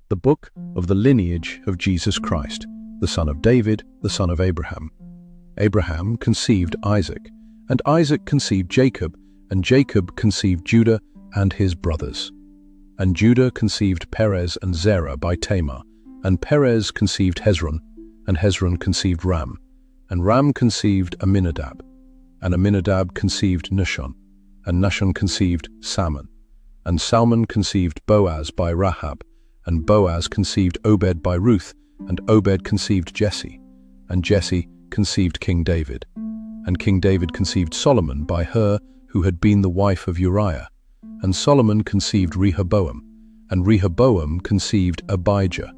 the book of the lineage of Jesus Christ, the son of David, the son of Abraham. Abraham conceived Isaac, and Isaac conceived Jacob, and Jacob conceived Judah and his brothers. And Judah conceived Perez and Zerah by Tamar, and Perez conceived Hezron, and Hezron conceived Ram, and Ram conceived Amminadab, and Amminadab conceived Nahshon, and Nahshon conceived Salmon, and Salmon conceived Boaz by Rahab, and Boaz conceived Obed by Ruth, and Obed conceived Jesse, and Jesse conceived King David. And King David conceived Solomon by her who had been the wife of Uriah, and Solomon conceived Rehoboam, and Rehoboam conceived Abijah,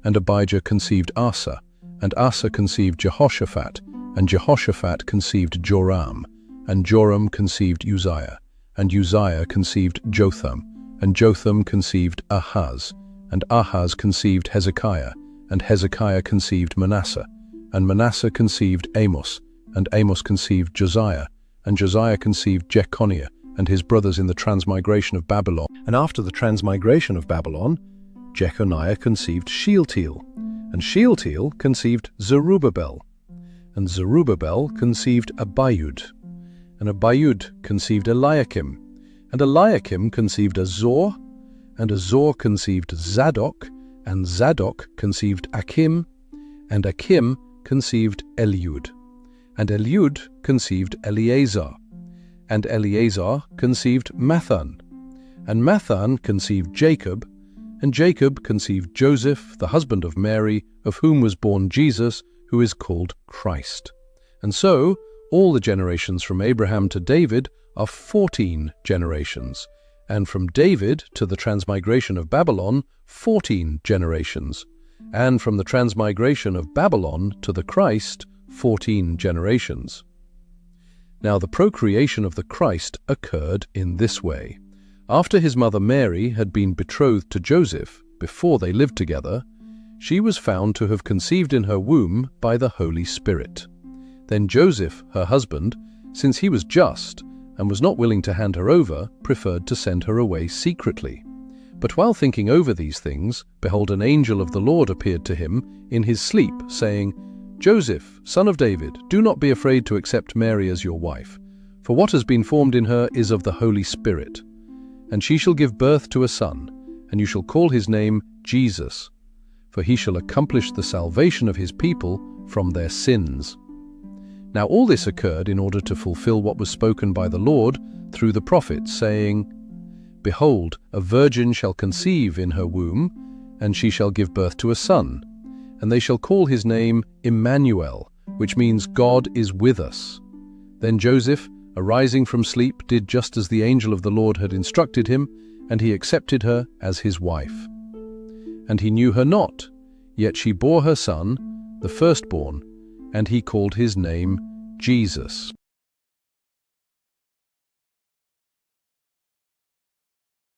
and Abijah conceived Asa, and Asa conceived Jehoshaphat, and Jehoshaphat conceived Joram, and Joram conceived Uzziah, and Uzziah conceived Jotham, and Jotham conceived Ahaz, and Ahaz conceived Hezekiah, and Hezekiah conceived Manasseh, and Manasseh conceived Amos, and Amos conceived Josiah, and Josiah conceived Jeconiah and his brothers in the transmigration of Babylon. And after the transmigration of Babylon, Jeconiah conceived Shealtiel, and Shealtiel conceived Zerubbabel, and Zerubbabel conceived Abiud, and Abiud conceived Eliakim, and Eliakim conceived Azor, and Azor conceived Zadok, and Zadok conceived Achim, and Achim conceived Eliud, and Eliud conceived Eleazar, and Eleazar conceived Mathan, and Mathan conceived Jacob, and Jacob conceived Joseph, the husband of Mary, of whom was born Jesus, who is called Christ. And so, all the generations from Abraham to David are 14 generations, and from David to the transmigration of Babylon, 14 generations, and from the transmigration of Babylon to the Christ, 14 generations. Now the procreation of the Christ occurred in this way. After his mother Mary had been betrothed to Joseph, before they lived together, she was found to have conceived in her womb by the Holy Spirit. Then Joseph, her husband, since he was just and was not willing to hand her over, preferred to send her away secretly. But while thinking over these things, behold, an angel of the Lord appeared to him in his sleep, saying, "Joseph, son of David, do not be afraid to accept Mary as your wife, for what has been formed in her is of the Holy Spirit. And she shall give birth to a son, and you shall call his name Jesus, for he shall accomplish the salvation of his people from their sins." Now all this occurred in order to fulfill what was spoken by the Lord through the prophet, saying, "Behold, a virgin shall conceive in her womb, and she shall give birth to a son, and they shall call his name Emmanuel, which means God is with us." Then Joseph, arising from sleep, did just as the angel of the Lord had instructed him, and he accepted her as his wife. And he knew her not, yet she bore her son, the firstborn, and he called his name Jesus.